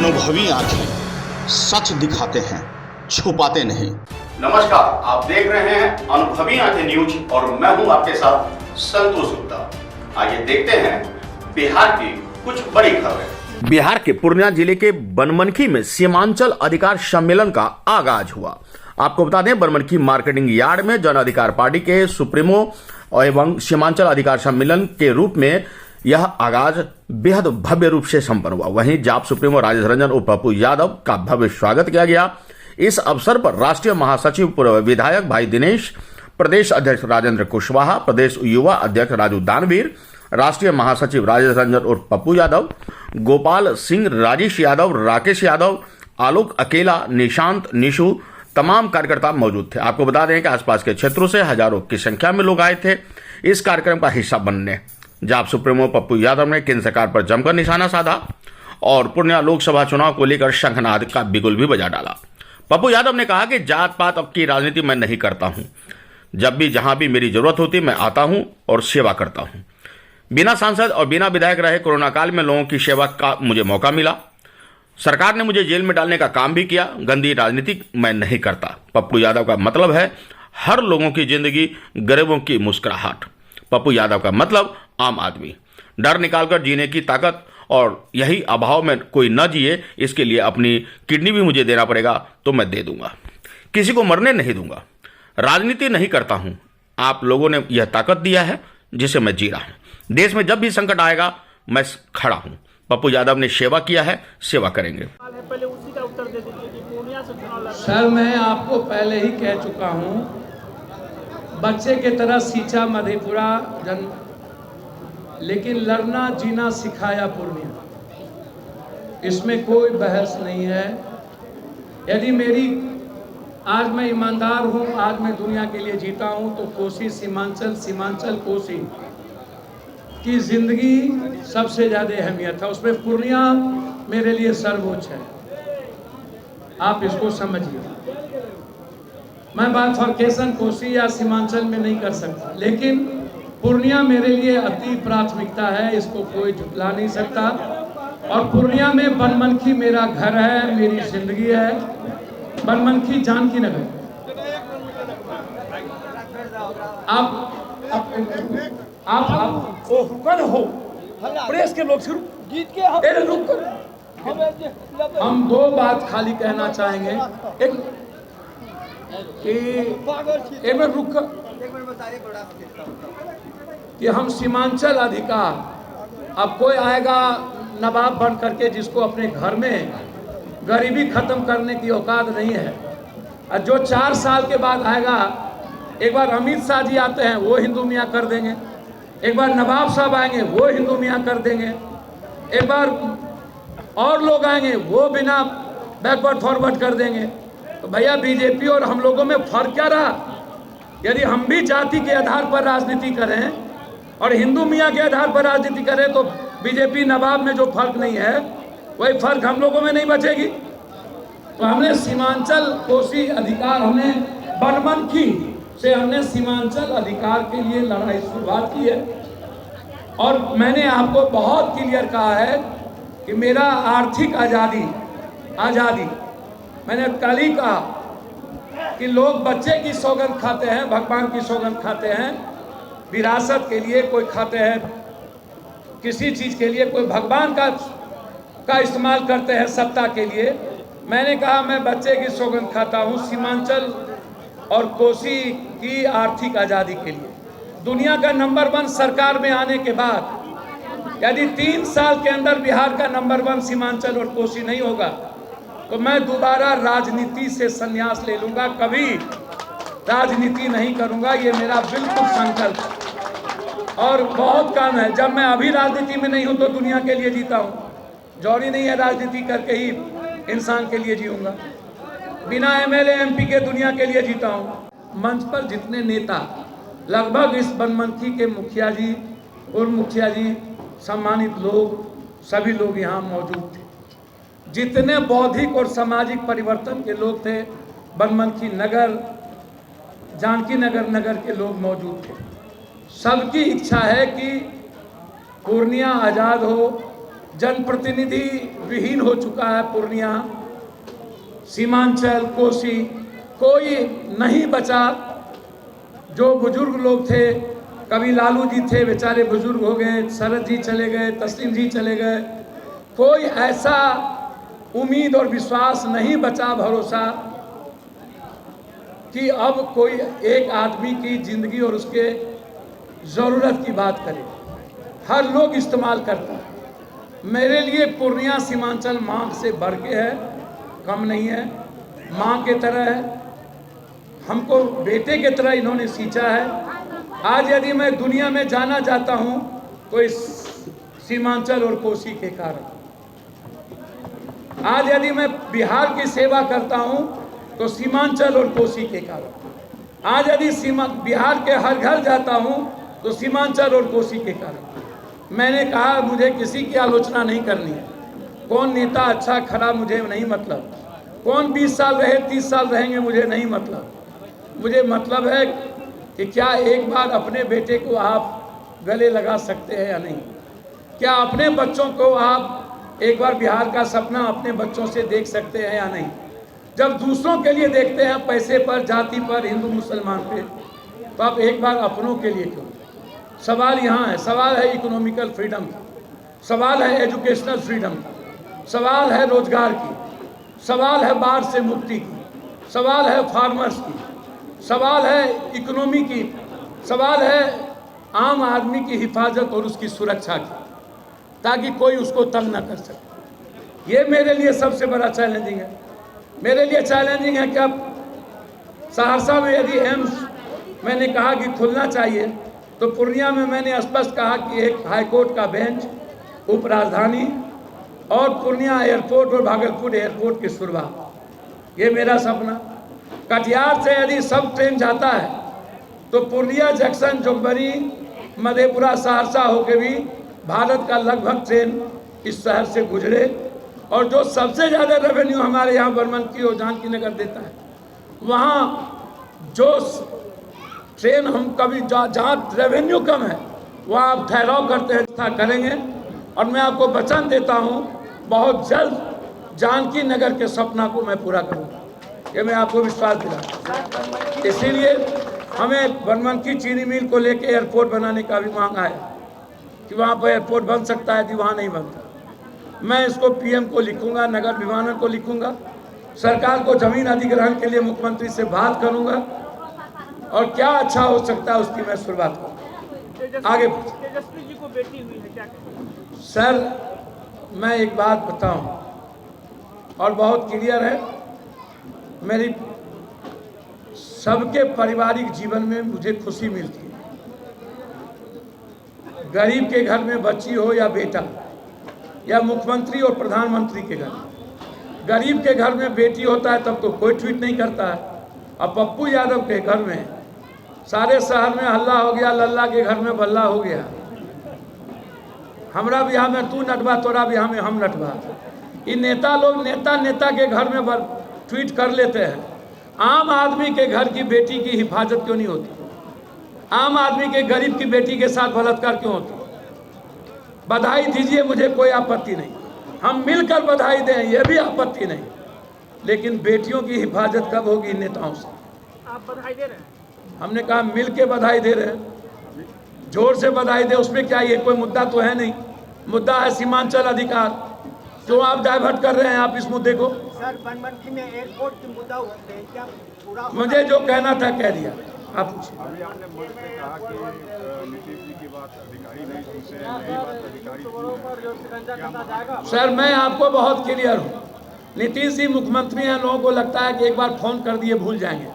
अनुभवी आंखें सच दिखाते हैं, छुपाते नहीं। नमस्कार, आप देख रहे हैं अनुभवी आंखें न्यूज और मैं हूं आपके साथ संतोष गुप्ता। आइए देखते हैं बिहार की कुछ बड़ी खबरें। बिहार के पूर्णिया जिले के बनमनखी में सीमांचल अधिकार सम्मेलन का आगाज हुआ। आपको बता दें, बनमनखी मार्केटिंग यार्ड में जन अधिकार पार्टी के सुप्रीमो एवं सीमांचल अधिकार सम्मेलन के रूप में यह आगाज बेहद भव्य रूप से संपन्न हुआ। वहीं जाप सुप्रीमो राजेश रंजन और पप्पू यादव का भव्य स्वागत किया गया। इस अवसर पर राष्ट्रीय महासचिव पूर्व विधायक भाई दिनेश, प्रदेश अध्यक्ष राजेंद्र कुशवाहा, प्रदेश युवा अध्यक्ष राजू दानवीर, राष्ट्रीय महासचिव राजेश रंजन और पप्पू यादव, गोपाल सिंह, राजेश यादव, राकेश यादव, आलोक अकेला, निशांत, निशु, तमाम कार्यकर्ता मौजूद थे। आपको बता दें कि आसपास के क्षेत्रों से हजारों की संख्या में लोग आए थे इस कार्यक्रम का हिस्सा बनने। जाप सुप्रीमो पप्पू यादव ने केंद्र सरकार पर जमकर निशाना साधा और पूर्णिया लोकसभा चुनाव को लेकर शंखनाद का बिगुल भी बजा डाला। पप्पू यादव ने कहा कि जात पात अब की राजनीति मैं नहीं करता हूं। जब भी जहां भी मेरी जरूरत होती मैं आता हूं और सेवा करता हूं। बिना सांसद और बिना विधायक रहे कोरोना काल में लोगों की सेवा का मुझे मौका मिला। सरकार ने मुझे जेल में डालने का काम भी किया। गंदी राजनीति मैं नहीं करता। पप्पू यादव का मतलब है हर लोगों की जिंदगी, गरीबों की मुस्कुराहट। पप्पू यादव का मतलब आम आदमी, डर निकालकर जीने की ताकत, और यही अभाव में कोई न जिए इसके लिए अपनी किडनी भी मुझे देना पड़ेगा तो मैं दे दूंगा। किसी को मरने नहीं दूंगा। राजनीति नहीं करता हूं। आप लोगों ने यह ताकत दिया है जिसे मैं जी रहा हूं। देश में जब भी संकट आएगा मैं खड़ा हूं। पप्पू यादव ने सेवा किया है, सेवा करेंगे। पहले उसी का उत्तर दे दीजिए कि पूर्णिया से चुनाव लड़ रहे हैं। सर, मैं आपको पहले ही कह चुका हूं, बच्चे की तरह सींचा मधेपुरा जन, लेकिन लड़ना जीना सिखाया पूर्णिया। इसमें कोई बहस नहीं है। यदि मेरी आज मैं ईमानदार हूं, आज मैं दुनिया के लिए जीता हूं, तो कोसी सीमांचल, सीमांचल कोसी की जिंदगी सबसे ज़्यादा अहमियत है। उसमें पूर्णिया मेरे लिए सर्वोच्च है। आप इसको समझिए। मैं बात फॉरकेशन कोसी या सीमांचल में नहीं कर सकता, लेकिन पूर्णिया मेरे लिए अति प्राथमिकता है। इसको कोई झुटला नहीं सकता। और पूर्णिया में बनमनखी मेरा घर है, मेरी जिंदगी है। बनमनखी जानकी नगर। आप हो प्रेस के लोग शुरू जीत के हम दो बात खाली कहना चाहेंगे। एक मिनट रुक कि हम सीमांचल अधिकार, अब कोई आएगा नवाब बन करके जिसको अपने घर में गरीबी खत्म करने की औकात नहीं है, और जो 4 साल के बाद आएगा, एक बार अमित शाह जी आते हैं वो हिंदू मियाँ कर देंगे, एक बार नवाब साहब आएंगे वो हिंदू मियाँ कर देंगे, एक बार और लोग आएंगे वो बिना बैकवर्ड फॉरवर्ड कर देंगे। तो भैया बीजेपी और हम लोगों में फर्क क्या रहा? यदि हम भी जाति के आधार पर राजनीति करें और हिंदू मियाँ के आधार पर राजनीति करें तो बीजेपी नवाब में जो फर्क नहीं है वही फर्क हम लोगों में नहीं बचेगी। तो हमने सीमांचल कोसी अधिकार, हमने बनमनखी से हमने सीमांचल अधिकार के लिए लड़ाई शुरुआत की है। और मैंने आपको बहुत क्लियर कहा है कि मेरा आर्थिक आज़ादी मैंने कल ही कहा कि लोग बच्चे की सौगंध खाते हैं, भगवान की सौगंध खाते हैं, विरासत के लिए कोई खाते हैं, किसी चीज़ के लिए कोई भगवान का इस्तेमाल करते हैं सत्ता के लिए। मैंने कहा मैं बच्चे की सौगंध खाता हूँ सीमांचल और कोसी की आर्थिक आज़ादी के लिए। दुनिया का नंबर 1 सरकार में आने के बाद यदि 3 साल के अंदर बिहार का नंबर 1 सीमांचल और कोसी नहीं होगा तो मैं दोबारा राजनीति से संन्यास ले लूंगा, कभी राजनीति नहीं करूंगा। ये मेरा बिल्कुल संकल्प है। और बहुत काम है। जब मैं अभी राजनीति में नहीं हूं तो दुनिया के लिए जीता हूं। जरूरी नहीं है राजनीति करके ही इंसान के लिए जीऊंगा। बिना एमएलए एमपी के दुनिया के लिए जीता हूं। मंच पर जितने नेता, लगभग इस बनमनखी के मुखिया जी और मुखिया जी, सम्मानित लोग, सभी लोग यहाँ मौजूद थे। जितने बौद्धिक और सामाजिक परिवर्तन के लोग थे, बनमनखी नगर, जानकी नगर के लोग मौजूद थे। सबकी इच्छा है कि पूर्णिया आज़ाद हो, जनप्रतिनिधि विहीन हो चुका है पूर्णिया, सीमांचल, कोसी, कोई नहीं बचा। जो बुजुर्ग लोग थे, कभी लालू जी थे, बेचारे बुजुर्ग हो गए, शरद जी चले गए, तस्लीम जी चले गए, कोई ऐसा उम्मीद और विश्वास नहीं बचा, भरोसा कि अब कोई एक आदमी की जिंदगी और उसके ज़रूरत की बात करे। हर लोग इस्तेमाल करता है। मेरे लिए पूर्णिया सीमांचल माँ से बढ़ के है, कम नहीं है, माँ के तरह है, हमको बेटे के तरह इन्होंने सींचा है। आज यदि मैं दुनिया में जाना चाहता हूँ तो इस सीमांचल और कोसी के कारण। आज यदि मैं बिहार की सेवा करता हूँ तो सीमांचल और कोसी के कारण। आज यदि बिहार के हर घर जाता हूँ तो सीमांचल और कोसी के कारण। मैंने कहा मुझे किसी की आलोचना नहीं करनी है, कौन नेता अच्छा खराब मुझे नहीं मतलब, कौन 20 साल रहे 30 साल रहेंगे मुझे नहीं मतलब। मुझे मतलब है कि क्या एक बार अपने बेटे को आप गले लगा सकते हैं या नहीं, क्या अपने बच्चों को आप एक बार बिहार का सपना अपने बच्चों से देख सकते हैं या नहीं। जब दूसरों के लिए देखते हैं, पैसे पर, जाति पर, हिंदू मुसलमान पे, तो आप एक बार अपनों के लिए क्यों। सवाल यहाँ है, सवाल है इकोनॉमिकल फ्रीडम का, सवाल है एजुकेशनल फ्रीडम का, सवाल है रोजगार की, सवाल है बाढ़ से मुक्ति की, सवाल है फार्मर्स की, सवाल है इकोनॉमी की, सवाल है आम आदमी की हिफाजत और उसकी सुरक्षा की, ताकि कोई उसको तंग न कर सके। ये मेरे लिए सबसे बड़ा चैलेंजिंग है। मेरे लिए चैलेंजिंग है कि अब सहरसा में यदि एम्स मैंने कहा कि खुलना चाहिए, तो पूर्णिया में मैंने स्पष्ट कहा कि एक हाईकोर्ट का बेंच, उप राजधानी और पूर्णिया एयरपोर्ट और भागलपुर एयरपोर्ट की शुरुआत, ये मेरा सपना। कटिहार से यदि सब ट्रेन जाता है तो पूर्णिया जंक्शन, जोगबनी, मधेपुरा, सहरसा होकर भी भारत का लगभग ट्रेन इस शहर से गुजरे। और जो सबसे ज़्यादा रेवेन्यू हमारे यहाँ बरमनकी और जानकी नगर देता है, वहाँ जो ट्रेन हम कभी जहाँ रेवेन्यू कम है वहाँ आप ठहराव करते हैं, था करेंगे। और मैं आपको वचन देता हूँ बहुत जल्द जानकी नगर के सपना को मैं पूरा करूँगा, ये मैं आपको विश्वास दिलाता। इसीलिए हमें बनमनकी चीनी मिल को लेकर एयरपोर्ट बनाने का भी मांग आया कि वहाँ पर एयरपोर्ट बन सकता है, कि वहाँ नहीं बनता। मैं इसको पीएम को लिखूंगा, नगर विमानन को लिखूंगा, सरकार को जमीन अधिग्रहण के लिए मुख्यमंत्री से बात करूंगा और क्या अच्छा हो सकता है उसकी मैं शुरुआत करूँगा। आगे तेजस्वी जी को बेटी हुई है, क्या कहेंगे? सर मैं एक बात बताऊं और बहुत क्लियर है, मेरी सबके पारिवारिक जीवन में मुझे खुशी मिलती है। गरीब के घर में बच्ची हो या बेटा, या मुख्यमंत्री और प्रधानमंत्री के घर, गरीब के घर में बेटी होता है तब तो कोई ट्वीट नहीं करता है। अब पप्पू यादव के घर में सारे शहर में हल्ला हो गया, लल्ला के घर में बल्ला हो गया, हमरा बिहार में तू नटवा, तोरा बिहार में हम नटवा। ये नेता लोग नेता के घर में ट्वीट कर लेते हैं। आम आदमी के घर की बेटी की हिफाजत क्यों नहीं होती? आम आदमी के गरीब की बेटी के साथ बलात्कार क्यों होता? बधाई दीजिए, मुझे कोई आपत्ति नहीं, हम मिलकर बधाई दें, यह भी आपत्ति नहीं, लेकिन बेटियों की हिफाजत कब होगी नेताओं से? आप बधाई दे रहे हैं? हमने कहा मिल के बधाई दे रहे हैं, जोर से बधाई दे, उसमें क्या ये कोई मुद्दा तो है नहीं। मुद्दा है सीमांचल अधिकार, जो आप डाइवर्ट कर रहे हैं आप इस मुद्दे को। सर बनमनखी में एयरपोर्ट की मुद्दा उठते हैं, क्या पूरा? मुझे जो कहना था कह दिया, आप पूछिए। अभी आपने मुझ से कहा कि नीतीश जी की बात अधिकारी नहीं सुनते हैं, नई बात अधिकारी सुन। सर मैं आपको बहुत क्लियर हूँ, नीतीश जी मुख्यमंत्री हैं, लोगों को लगता है कि एक बार फोन कर दिए भूल जाएंगे।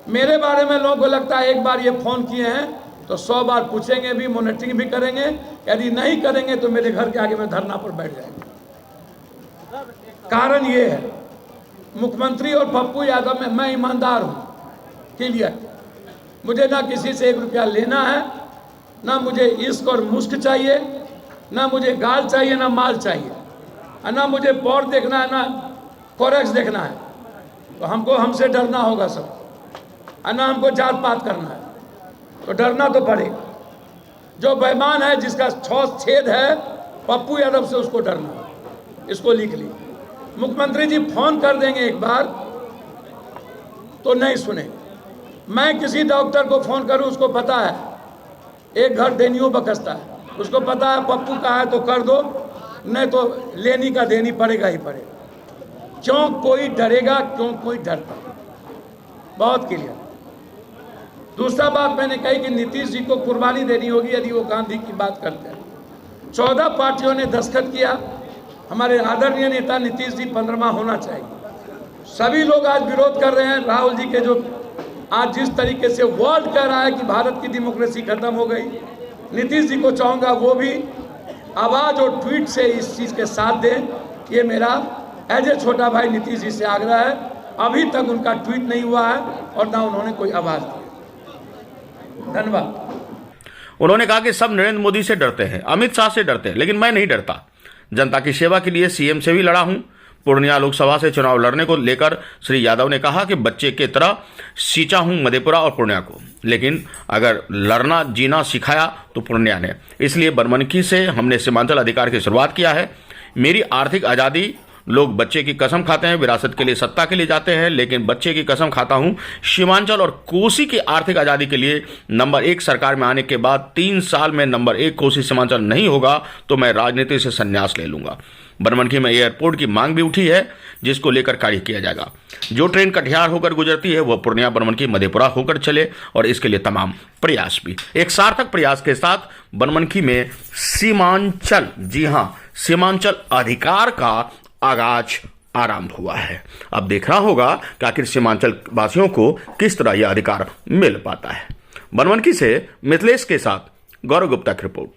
मेरे बारे में लोगों को लगता है एक बार ये फोन किए हैं तो 100 बार पूछेंगे भी, मॉनिटरिंग भी करेंगे, यदि नहीं करेंगे तो मेरे घर के आगे में धरना पर बैठ जाएंगे। कारण ये है, मुख्यमंत्री और पप्पू यादव में मैं ईमानदार हूँ, क्लियर। मुझे ना किसी से 1 रुपया लेना है, ना मुझे इश्क और मुश्क चाहिए, ना मुझे गाल चाहिए, ना माल चाहिए, और ना मुझे पौर देखना है, ना फॉरेक्स देखना है। तो हमको हमसे डरना होगा सब, और ना हमको जात पात करना है, तो डरना तो पड़ेगा। जो बेईमान है, जिसका 6 छेद है, पप्पू यादव से उसको डरना है। इसको लिख ली। मुख्यमंत्री जी फोन कर देंगे एक बार तो नहीं सुने। मैं किसी डॉक्टर को फोन करूं, उसको पता है एक घर देनियों बकसता है, उसको पता है पप्पू का है तो कर दो, नहीं तो लेनी का देनी पड़ेगा ही पड़ेगा। क्यों कोई डरेगा, क्यों कोई डरता? बहुत क्लियर। दूसरा बात मैंने कही कि नीतीश जी को कुर्बानी देनी होगी यदि वो गांधी की बात करते हैं। 14 पार्टियों ने दस्तखत किया, हमारे आदरणीय नेता नीतीश जी 15वां होना चाहिए। सभी लोग आज विरोध कर रहे हैं। राहुल जी के जो आज जिस तरीके से वर्ल्ड कह रहा है कि भारत की डेमोक्रेसी खत्म हो गई, नीतीश जी को चाहूँगा वो भी आवाज़ और ट्वीट से इस चीज़ के साथ दें। ये मेरा एज ए छोटा भाई नीतीश जी से आग्रह है। अभी तक उनका ट्वीट नहीं हुआ है और ना उन्होंने कोई आवाज़ दी। धन्यवाद। उन्होंने कहा कि सब नरेंद्र मोदी से डरते हैं, अमित शाह से डरते हैं, लेकिन मैं नहीं डरता। जनता की सेवा के लिए सीएम से भी लड़ा हूं। पूर्णिया लोकसभा से चुनाव लड़ने को लेकर श्री यादव ने कहा कि बच्चे की तरह सींचा हूं मधेपुरा और पूर्णिया को, लेकिन अगर लड़ना जीना सिखाया तो पूर्णिया ने। इसलिए बनमनखी से हमने सीमांचल अधिकार की शुरुआत किया है। मेरी आर्थिक आज़ादी, लोग बच्चे की कसम खाते हैं, विरासत के लिए सत्ता के लिए जाते हैं, लेकिन बच्चे की कसम खाता हूं सीमांचल और कोसी की आर्थिक आज़ादी के लिए। नंबर 1 सरकार में आने के बाद 3 साल में नंबर 1 कोसी सीमांचल नहीं होगा तो मैं राजनीति से संन्यास ले लूंगा। बनमनखी में एयरपोर्ट की मांग भी उठी है, जिसको लेकर कार्य किया जाएगा। जो ट्रेन कटिहार होकर गुजरती है वह पूर्णिया, बनमनखी, मधेपुरा होकर चले और इसके लिए तमाम प्रयास भी। एक सार्थक प्रयास के साथ बनमनखी में सीमांचल, जी हां, सीमांचल अधिकार का आगाज आरंभ हुआ है। अब देखना होगा कि आखिर सीमांचल वासियों को किस तरह यह अधिकार मिल पाता है। बनमनखी से मिथिलेश के साथ गौरव गुप्ता की रिपोर्ट।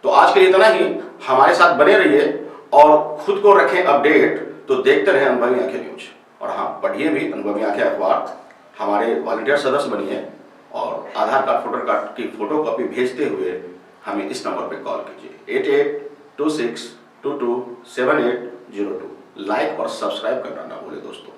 तो आज के लिए इतना ही। हमारे साथ बने रहिए और खुद को रखें अपडेट। तो देखते रहे अनुभवी आंखें न्यूज, और हाँ, पढ़िए भी अनुभवी आंखें अखबार। हमारे वॉलंटियर सदस्य बनिए और आधार कार्ड, वोटर कार्ड की फोटो कॉपी भेजते हुए हमें इस नंबर पर कॉल कीजिए 8826227802। लाइक और सब्सक्राइब करना ना भूले दोस्तों।